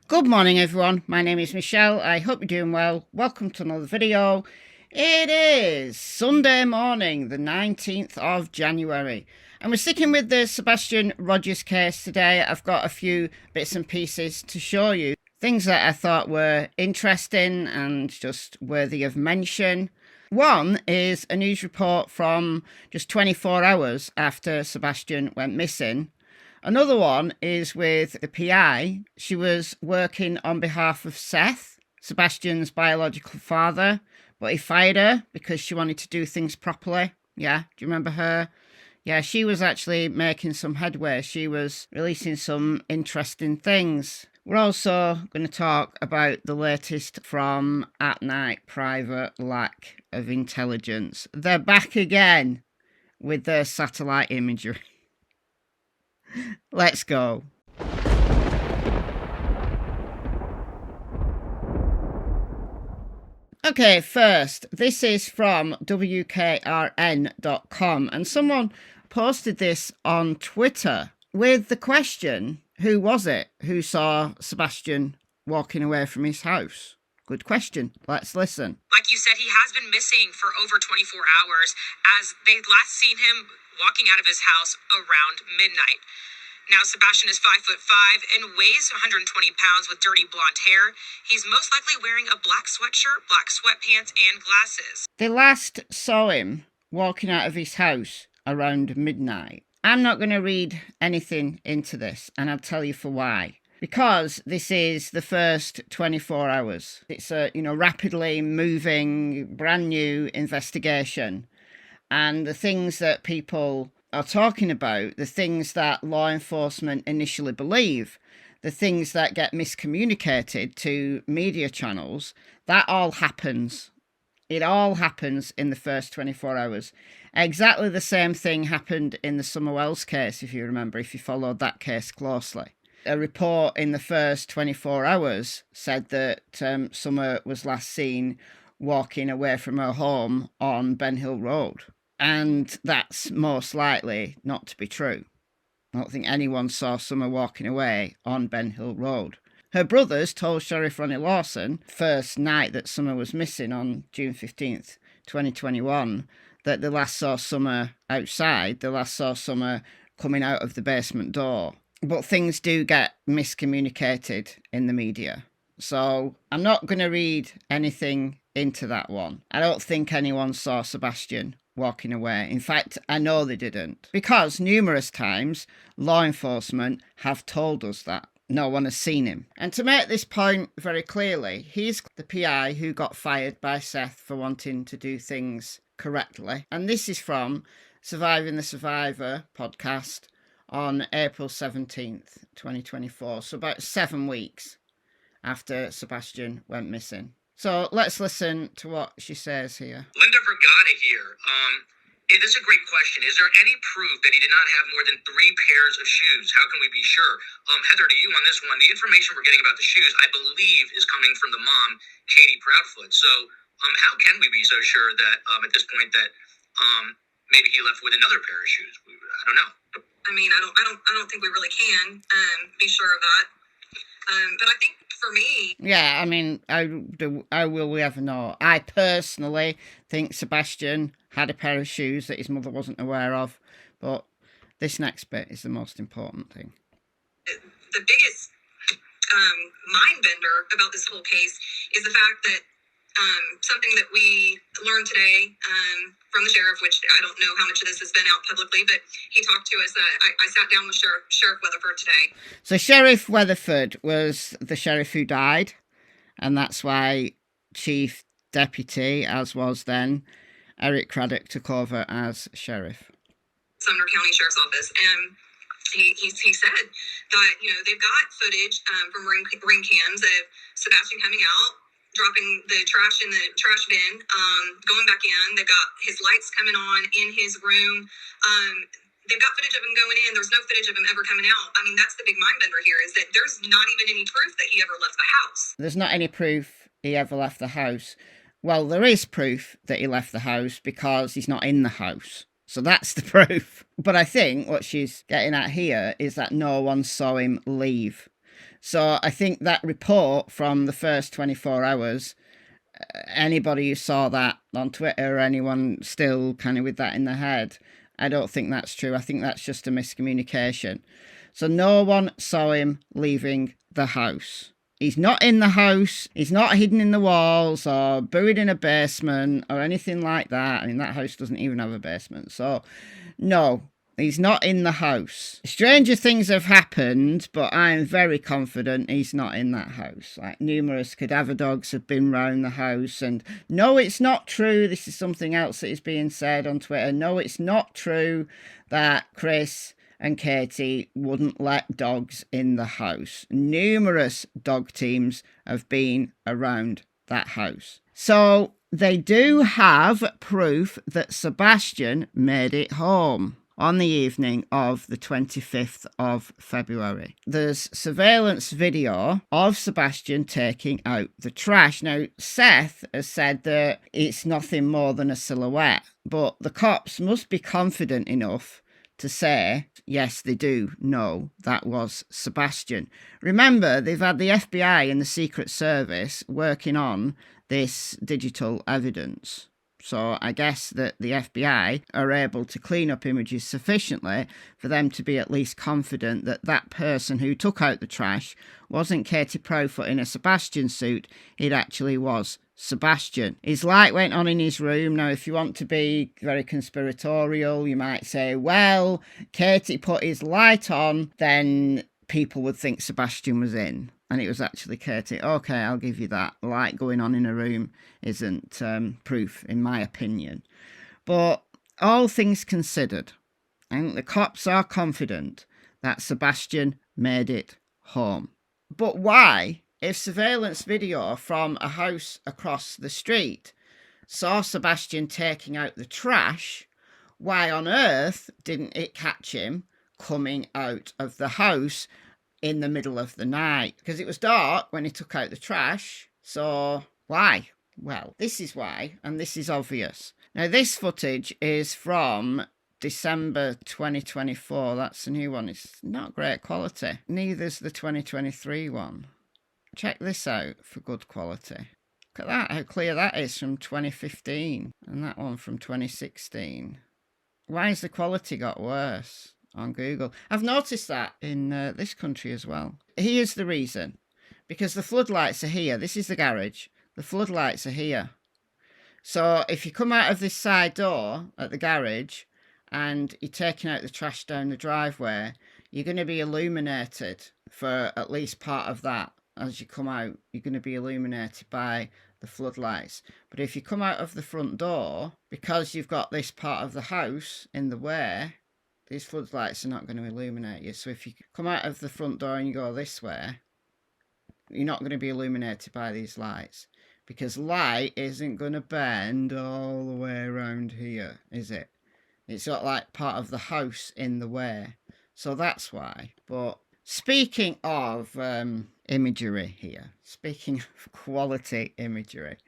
Good morning everyone, my name is Michelle, I hope you're doing well. Welcome to another video. It is Sunday morning, the 19th of January, and we're sticking with the Sebastian Rogers case today. I've got a few bits and pieces to show you, things that I thought were interesting and just worthy of mention. One is a news report from just 24 hours after Sebastian went missing. Another one is with the PI. She was working on behalf of Seth, Sebastian's biological father, but he fired her because she wanted to do things properly. Yeah, do you remember her? Yeah, she was actually making some headway. She was releasing some interesting things. We're also going to talk about the latest from At Night Private Lack of Intelligence. They're back again with their satellite imagery. Let's go. Okay, first, this is from WKRN.com, and someone posted this on Twitter with the question, who was it who saw Sebastian walking away from his house? Good question. Let's listen. Like you said, he has been missing for over 24 hours, as they'd last seen him walking out of his house around midnight. Now, Sebastian is 5'5" and weighs 120 pounds with dirty blonde hair. He's most likely wearing a black sweatshirt, black sweatpants, and glasses. They last saw him walking out of his house around midnight. I'm not going to read anything into this, and I'll tell you for why. Because this is the first 24 hours. It's a, rapidly moving, brand new investigation. And the things that people are talking about, the things that law enforcement initially believe, the things that get miscommunicated to media channels, that all happens. It all happens in the first 24 hours. Exactly the same thing happened in the Summer Wells case, if you remember, if you followed that case closely. A report in the first 24 hours said that Summer was last seen walking away from her home on Ben Hill Road. And that's most likely not to be true. I don't think anyone saw Summer walking away on Ben Hill Road. Her brothers told Sheriff Ronnie Lawson, first night that Summer was missing on June 15th, 2021, that they last saw Summer outside, they last saw Summer coming out of the basement door. But things do get miscommunicated in the media. So I'm not going to read anything into that one. I don't think anyone saw Sebastian walking away. In fact, I know they didn't. Because numerous times, law enforcement have told us that no one has seen him. And to make this point very clearly, he's the PI who got fired by Seth for wanting to do things correctly. And this is from Surviving the Survivor podcast on April 17th, 2024. So about 7 weeks after Sebastian went missing. So let's listen to what she says here. Linda Vergata here. This is a great question. Is there any proof that he did not have more than 3 pairs of shoes? How can we be sure? Heather, to you on this one, the information we're getting about the shoes, I believe, is coming from the mom, Katie Proudfoot. So how can we be so sure that at this point that maybe he left with another pair of shoes? I don't know. I mean, I don't think we really can be sure of that. But I think for me, yeah, I mean, how will we ever know? I personally think Sebastian had a pair of shoes that his mother wasn't aware of, but this next bit is the most important thing. The biggest mind bender about this whole case is the fact that something that we learned today from the sheriff, which I don't know how much of this has been out publicly, but he talked to us. I sat down with Sheriff Weatherford today. So Sheriff Weatherford was the sheriff who died, and that's why Chief Deputy, as was then, Eric Craddock took over as sheriff. Sumner County Sheriff's Office, and he said that they've got footage from ring cams of Sebastian coming out, dropping the trash in the trash bin, going back in. They've got his lights coming on in his room. They've got footage of him going in. There's no footage of him ever coming out. I mean, that's the big mind bender here, is that there's not even any proof that he ever left the house. There's not any proof he ever left the house. Well, there is proof that he left the house because he's not in the house. So that's the proof. But I think what she's getting at here is that no one saw him leave. So I think that report from the first 24 hours, anybody who saw that on Twitter or anyone still kind of with that in their head, I don't think that's true. I think that's just a miscommunication. So no one saw him leaving the house. He's not in the house. He's not hidden in the walls or buried in a basement or anything like that. I mean, that house doesn't even have a basement. So no, he's not in the house. Stranger things have happened, but I'm very confident he's not in that house. Like, numerous cadaver dogs have been round the house. And no, it's not true. This is something else that is being said on Twitter. No, it's not true that Chris and Katie wouldn't let dogs in the house. Numerous dog teams have been around that house. So they do have proof that Sebastian made it home on the evening of the 25th of February. There's surveillance video of Sebastian taking out the trash. Now, Seth has said that it's nothing more than a silhouette, but the cops must be confident enough to say, yes, they do know that was Sebastian. Remember, they've had the FBI and the Secret Service working on this digital evidence. So I guess that the FBI are able to clean up images sufficiently for them to be at least confident that that person who took out the trash wasn't Katie Proudfoot in a Sebastian suit. It actually was Sebastian. His light went on in his room. Now, if you want to be very conspiratorial, you might say, well, Katie put his light on, then people would think Sebastian was in. And it was actually Katie. Okay, I'll give you that. Light going on in a room isn't proof, in my opinion. But all things considered, I think the cops are confident that Sebastian made it home. But why, if surveillance video from a house across the street saw Sebastian taking out the trash, why on earth didn't it catch him coming out of the house in the middle of the night? Because it was dark when he took out the trash. So why? Well, this is why, and this is obvious. Now, this footage is from December 2024. That's a new one. It's not great quality. Neither's the 2023 one. Check this out for good quality. Look at that, how clear that is from 2015. And that one from 2016. Why has the quality got worse on Google? I've noticed that in this country as well. Here's the reason. Because the floodlights are here. This is the garage. The floodlights are here. So if you come out of this side door at the garage and you're taking out the trash down the driveway, you're going to be illuminated for at least part of that. As you come out, you're going to be illuminated by the floodlights. But if you come out of the front door, because you've got this part of the house in the way, these floodlights are not going to illuminate you. So if you come out of the front door and you go this way, you're not going to be illuminated by these lights. Because light isn't going to bend all the way around here, is it? It's got like part of the house in the way. So that's why. But speaking of imagery here, speaking of quality imagery,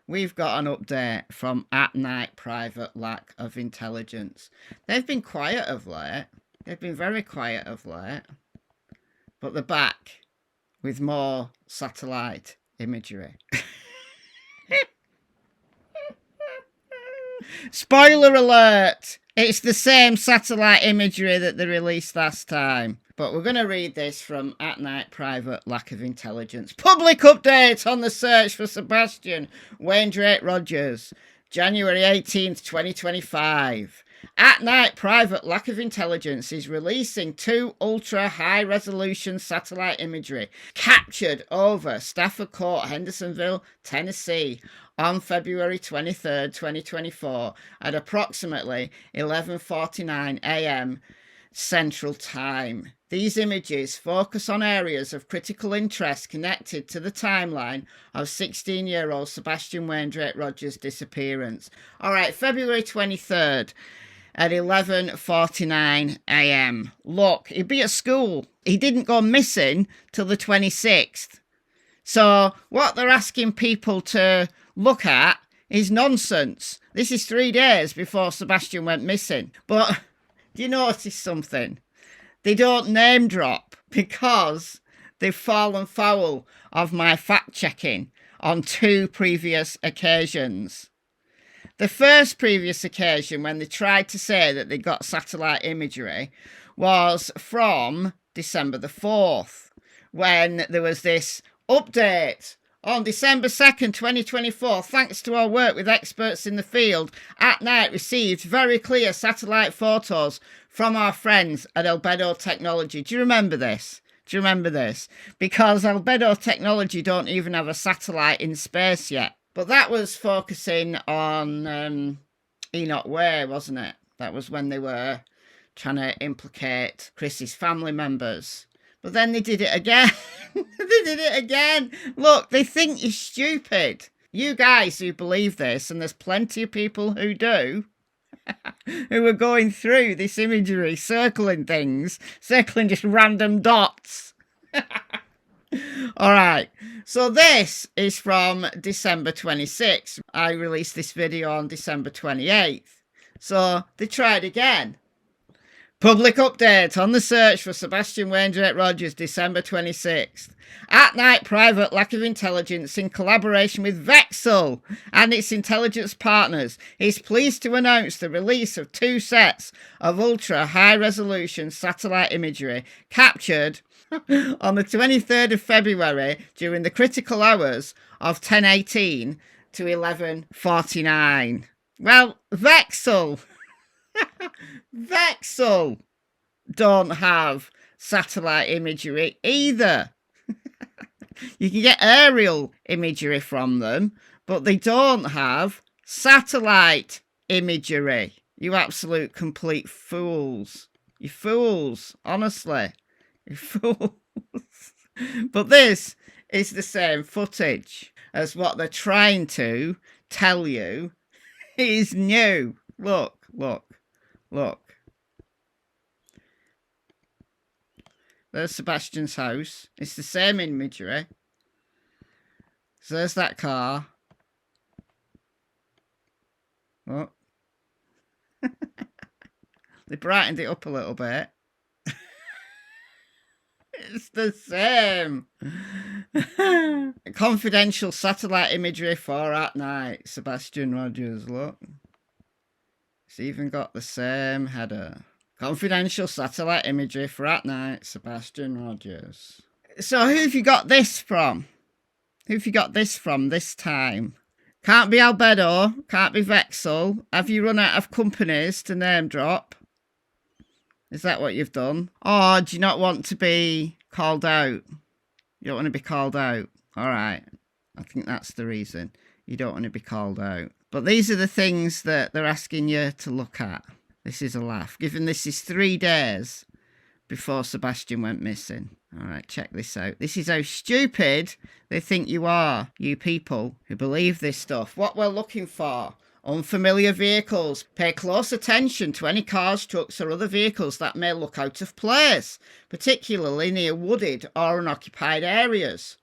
we've got an update from At Night Private Lack of Intelligence. They've been quiet of late. They've been very quiet of late. But they're back with more satellite imagery. Spoiler alert! It's the same satellite imagery that they released last time. But we're going to read this from At Night Private Lack of Intelligence. Public update on the search for Sebastian Rogers. January 18th, 2025. At Night Private Lack of Intelligence is releasing 2 ultra-high-resolution satellite imagery captured over Stafford Court, Hendersonville, Tennessee, on February 23rd, 2024, at approximately 11:49 a.m. Central Time. These images focus on areas of critical interest connected to the timeline of 16-year-old Sebastian Rogers' disappearance. All right, February 23rd at 11:49 a.m. Look, he'd be at school. He didn't go missing till the 26th. So what they're asking people to look at is nonsense. This is 3 days before Sebastian went missing. But do you notice something? They don't name drop because they've fallen foul of my fact-checking on 2 previous occasions. The first previous occasion when they tried to say that they got satellite imagery was from December the 4th, when there was this update. On December 2nd, 2024, thanks to our work with experts in the field, at night received very clear satellite photos from our friends at Albedo Technology. Do you remember this? Do you remember this? Because Albedo Technology don't even have a satellite in space yet. But that was focusing on Enoch Way, wasn't it? That was when they were trying to implicate Chris's family members. But then they did it again. They did it again. Look, they think you're stupid. You guys who believe this, and there's plenty of people who do, who are going through this imagery, circling things, circling just random dots. All right. So this is from December 26th. I released this video on December 28th. So they tried again. Public update on the search for Sebastian Rogers, December 26th. At night, private lack of intelligence in collaboration with Vexel and its intelligence partners is pleased to announce the release of 2 sets of ultra-high-resolution satellite imagery captured on the 23rd of February during the critical hours of 10:18 to 11:49. Well, Vexel don't have satellite imagery either. You can get aerial imagery from them, but they don't have satellite imagery. You absolute complete fools. You fools, honestly. You fools. But this is the same footage as what they're trying to tell you is new. Look. There's Sebastian's house. It's the same imagery. So there's that car. Oh. They brightened it up a little bit. It's the same. Confidential satellite imagery for at night. Sebastian Rogers, look. It's even got the same header. Confidential satellite imagery for at night. Sebastian Rogers. So who have you got this from? Who have you got this from this time? Can't be Albedo. Can't be Vexel. Have you run out of companies to name drop? Is that what you've done? Or do you not want to be called out? You don't want to be called out. All right. I think that's the reason. You don't want to be called out. But these are the things that they're asking you to look at. This is a laugh. Given this is 3 days before Sebastian went missing. All right, check this out. This is how stupid they think you are, you people who believe this stuff. What we're looking for. Unfamiliar vehicles. Pay close attention to any cars, trucks or other vehicles that may look out of place, particularly near wooded or unoccupied areas.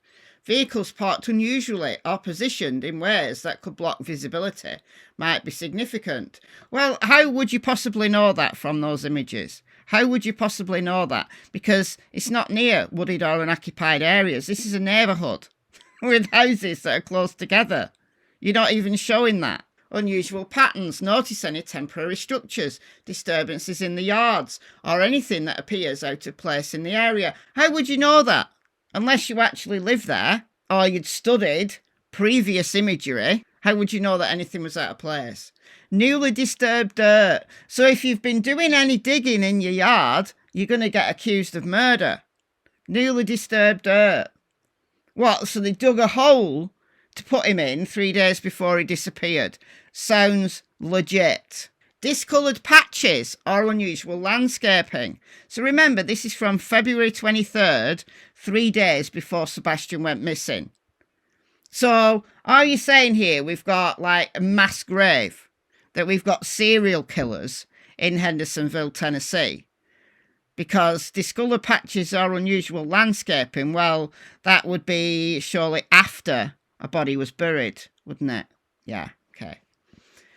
Vehicles parked unusually or positioned in ways that could block visibility might be significant. Well, how would you possibly know that from those images? How would you possibly know that? Because it's not near wooded or unoccupied areas. This is a neighbourhood with houses that are close together. You're not even showing that. Unusual patterns. Notice any temporary structures, disturbances in the yards, or anything that appears out of place in the area. How would you know that? Unless you actually live there, or you'd studied previous imagery, how would you know that anything was out of place? Newly disturbed dirt. So if you've been doing any digging in your yard, you're going to get accused of murder. Newly disturbed dirt. What, so they dug a hole to put him in 3 days before he disappeared? Sounds legit. Discoloured patches or unusual landscaping. So remember, this is from February 23rd, 3 days before Sebastian went missing. So are you saying here we've got like a mass grave? That we've got serial killers in Hendersonville, Tennessee? Because discoloured patches or unusual landscaping, well, that would be surely after a body was buried, wouldn't it? Yeah, okay.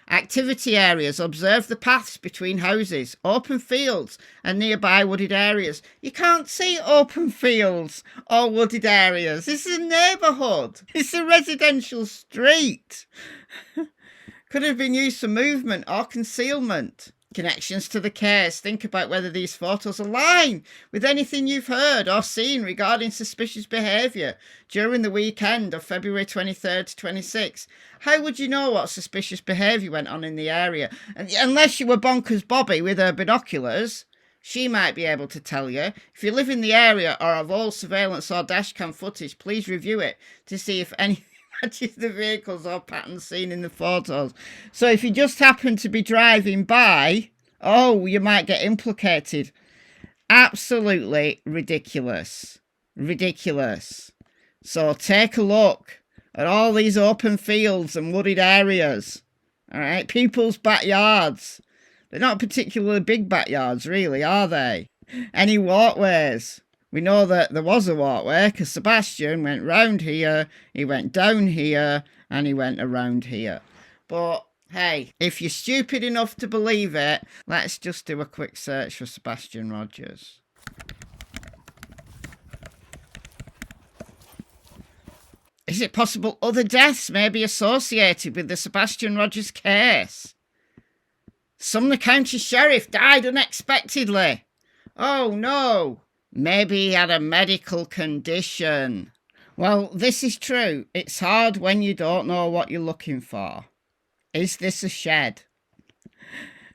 Activity areas. Observe the paths between houses, open fields and nearby wooded areas. You can't see open fields or wooded areas. This is a neighbourhood. It's a residential street. Could have been used for movement or concealment. Connections to the case. Think about whether these photos align with anything you've heard or seen regarding suspicious behaviour during the weekend of February 23rd to 26th. How would you know what suspicious behaviour went on in the area? And unless you were Bonkers Bobby with her binoculars, she might be able to tell you. If you live in the area or have all surveillance or dashcam footage, please review it to see if anything matches the vehicles or patterns seen in the photos. So if you just happen to be driving by, oh, you might get implicated. Absolutely ridiculous. Ridiculous. So take a look at all these open fields and wooded areas. All right, people's backyards. They're not particularly big backyards, really, are they? Any walkways? We know that there was a walkway because Sebastian went round here, he went down here, and he went around here. But hey, if you're stupid enough to believe it, let's just do a quick search for Sebastian Rogers. Is it possible other deaths may be associated with the Sebastian Rogers case? Sumner County Sheriff died unexpectedly. Oh no. Maybe he had a medical condition. Well, this is true. It's hard when you don't know what you're looking for. Is this a shed?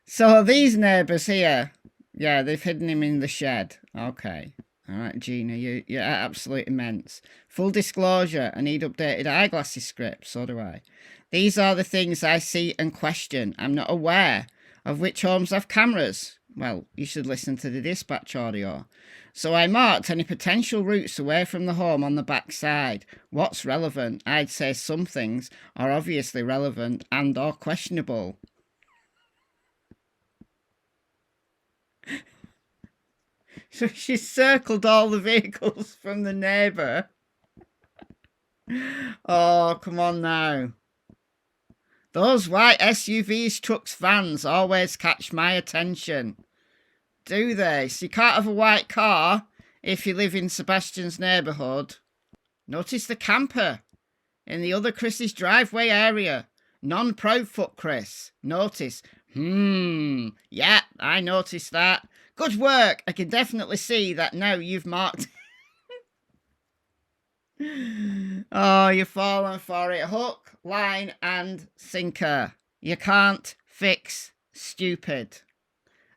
So these neighbours here, yeah, they've hidden him in the shed. Okay. All right, Gina, you're absolutely immense. Full disclosure, I need updated eyeglasses script. So do I. These are the things I see and question. I'm not aware of which homes have cameras. Well, you should listen to the dispatch audio. So I marked any potential routes away from the home on the back side. What's relevant? I'd say some things are obviously relevant and or questionable. So she circled all the vehicles from the neighbour. Oh, come on now. Those white SUVs, trucks, vans always catch my attention. Do they? So you can't have a white car if you live in Sebastian's neighbourhood. Notice the camper in the other Chris's driveway area. Non-proud foot Chris. Notice. Yeah, I noticed that. Good work. I can definitely see that now you've marked. Oh, you've fallen for it. Hook, line and sinker. You can't fix stupid.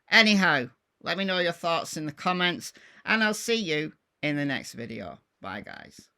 Anyhow, let me know your thoughts in the comments and I'll see you in the next video. Bye, guys.